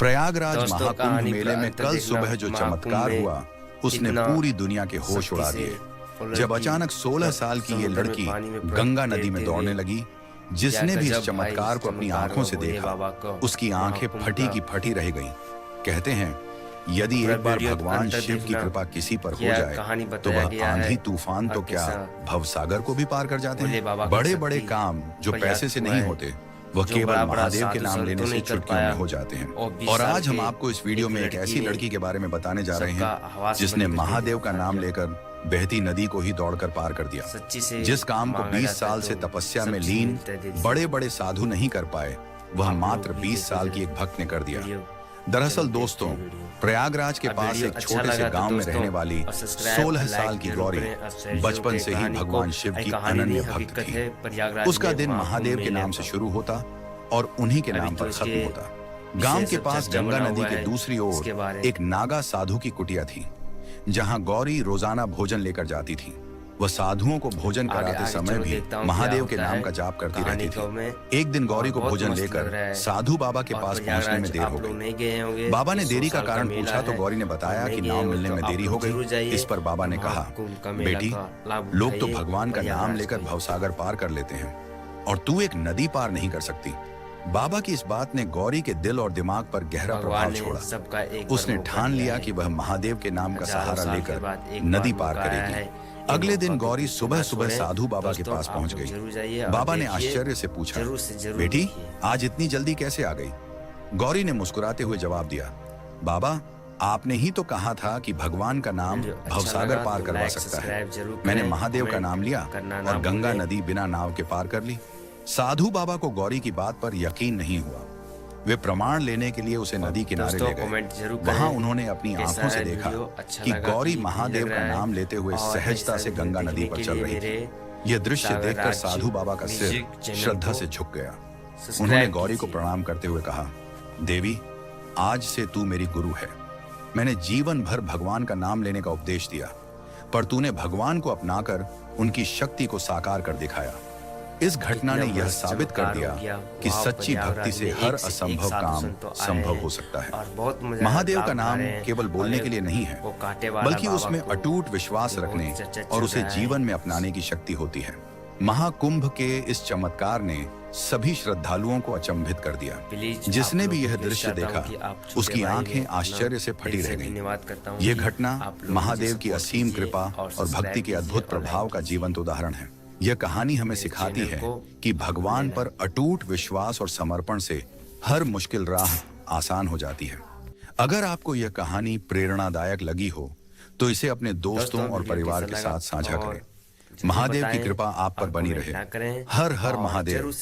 प्रयागराज दोस्तों, महाकुंभ कहानी का मेले में अंत कल देखना। सुबह जो महाकुंभ चमत्कार में हुआ उसने कितना पूरी दुनिया के होश सख्ती उड़ा से दिए। वो जब लड़की अचानक 16 साल की ये समुद्र में लड़की पानी में पलट गंगा नदी में तैरते दौड़ने हुए, लगी, जिसने क्या भी इस गजब भाई, चमत्कार इस को अपनी चमत्कार आंखों में से भोले देखा, बाबा को उसकी आंखें महाकुंभ फटी का की फटी रह गईं। कहते हैं यदि पूरा एक बार वीडियो भगवान अंत शिव की देखना। कृपा किसी पर हो क्या जाए कहानी तो बताया वह गया आंधी है तूफान तो और क्या कैसा भवसागर को भी पार कर जाते भोले हैं। बाबा की बड़े बड़े शक्ति काम जो पर पैसे याद से हुआ नहीं है, होते वह जो केवल बड़ा-बड़ा महादेव के साधु नाम संतों लेने से नहीं कर चुटकियों में पाया। हो जाते हैं। और 20 और साल आज हम के आपको इस वीडियो में एक लड़की ऐसी ने लड़की के बारे में बताने जा रहे सबका हैं हवास जिसने बंद करके महादेव का दिखा नाम दिया। लेकर बहती नदी को ही दौड़कर पार कर दिया। सच्ची से जिस काम को मांगा 20 जाता साल तो से तपस्या सब में चीज़ लीन मिलता है दिल से। बड़े बड़े साधु नहीं कर पाए, वह आप लोग मात्र भी 20 देखो साल जरा की एक भक्त ने कर दिया। वीडियो। दरअसल चलो दोस्तों, देखते हैं वीडियो। प्रयागराज के अब पास वीडियो एक अच्छा छोटे से लगा तो गांव में दोस्तों, रहने वाली और सब्सक्राइब, 16 साल लाइक की जरूर गौरी करें और शेयर बचपन जरूर से ही करें। भगवान कहानी शिव को की कहानी अनन्य नहीं, भक्त हकीकत थी। है। प्रयागराज उसका में दिन महाकुंभ महादेव के मेले नाम से का। शुरू होता और उन्हीं के अभी नाम तो पर इसके खत्म होता। गांव के विशेष पास चर्चा गंगा बना नदी हुआ के है। दूसरी इसके ओर बारे एक नागा साधु की कुटिया थी, जहां गौरी रोजाना भोजन लेकर जाती थी। वह साधुओं को भोजन आगे कराते आगे समय चलो भी देखता हूँ महादेव क्या के होता नाम है। का जाप करती कहानी रहती को मैं थी। एक दिन गौरी को बहुत भोजन मस्त लग रहा लेकर है। साधु बाबा के और पास पहुंचने में प्रयागराज देर आप हो लोग गई। नहीं गए होंगे। बाबा ने ये देरी 100 का साल कारण मेला पूछा तो है। गौरी ने बताया और नहीं कि गए नाम होंगे मिलने तो में आप देरी लोग हो जरूर गई। जाइए। इस पर बाबा ने कहा, महाकुंभ का मेला बेटी, का लाभ लोग तो उठाइए भगवान का नाम प्रयागराज लेकर के। भवसागर पार कर लेते हैं और तू एक नदी पार नहीं कर सकती। बाबा की इस बात ने गौरी के दिल और दिमाग पर गहरा भगवान प्रभाव ने छोड़ा। सबका एक उसने बार मौका ठान दिया लिया है। कि वह महादेव के नाम का हजारों सहारा साल के बाद लेकर एक नदी बार पार मौका आया करेगी। है। अगले दिन मौका को गौरी किसी सुबह ना सुबह छोड़ें। साधु बाबा के दोस्तों, पास आप पहुंच लोग गई। जरूर जाइए और बाबा ने देखिए। आश्चर्य से पूछा, जरूर से जरूर बेटी, देखिए। आज इतनी जल्दी कैसे आ गई? गौरी ने मुस्कुराते हुए जवाब दिया, बाबा, आपने ही तो कहा था कि भगवान का नाम वीडियो अच्छा भवसागर लगा पार तो करवा लाइक, सकता सब्सक्राइब है। जरूर मैंने करें, महादेव का कमेंट नाम लिया करना ना और गंगा भूलें। नदी बिना नाव के पार कर ली। साधु बाबा को गौरी की बात पर यकीन नहीं हुआ। वे प्रमाण लेने के लिए उसे नदी किनारे दोस्तों, ले कमेंट गए। जरूर करें। वहां उन्होंने अपनी कैसा आंखों से है देखा वीडियो? अच्छा कि लगा गौरी कि महादेव लग का रहा है। नाम लेते हुए और सहजता से ऐसा गंगा वीडियो नदी पर देखने चल के रही लिए थी। मेरे यह दृश्य सागर देखकर राज साधु बाबा का सिर म्यूजिक चैनल श्रद्धा को से झुक गया। सब्सक्राइब उन्होंने गौरी को कीजिए। प्रणाम करते हुए कहा, देवी, आज से तू मेरी गुरु है। मैंने जीवन भर भगवान का नाम लेने का उपदेश दिया, पर तूने भगवान को अपनाकर उनकी शक्ति को साकार कर दिखाया। इस घटना ने यह साबित कर दिया कि सच्ची भक्ति से हर असंभव काम संभव हो सकता है। महादेव का नाम केवल बोलने के लिए नहीं है, बल्कि उसमें अटूट विश्वास रखने और उसे जीवन में अपनाने की शक्ति होती है। महाकुंभ के इस चमत्कार ने सभी श्रद्धालुओं को अचंभित कर दिया। जिसने भी यह दृश्य देखा, उसकी आंखें आश्चर्य से फटी रह गईं। यह घटना महादेव की असीम कृपा और भक्ति के अद्भुत प्रभाव का जीवंत उदाहरण है। यह कहानी हमें सिखाती है कि भगवान पर अटूट विश्वास और समर्पण से हर मुश्किल राह आसान हो जाती है। अगर आपको यह कहानी प्रेरणादायक लगी हो तो इसे अपने दोस्तों और परिवार के साथ साझा करें। महादेव की कृपा आप पर बनी रहे। हर हर महादेव।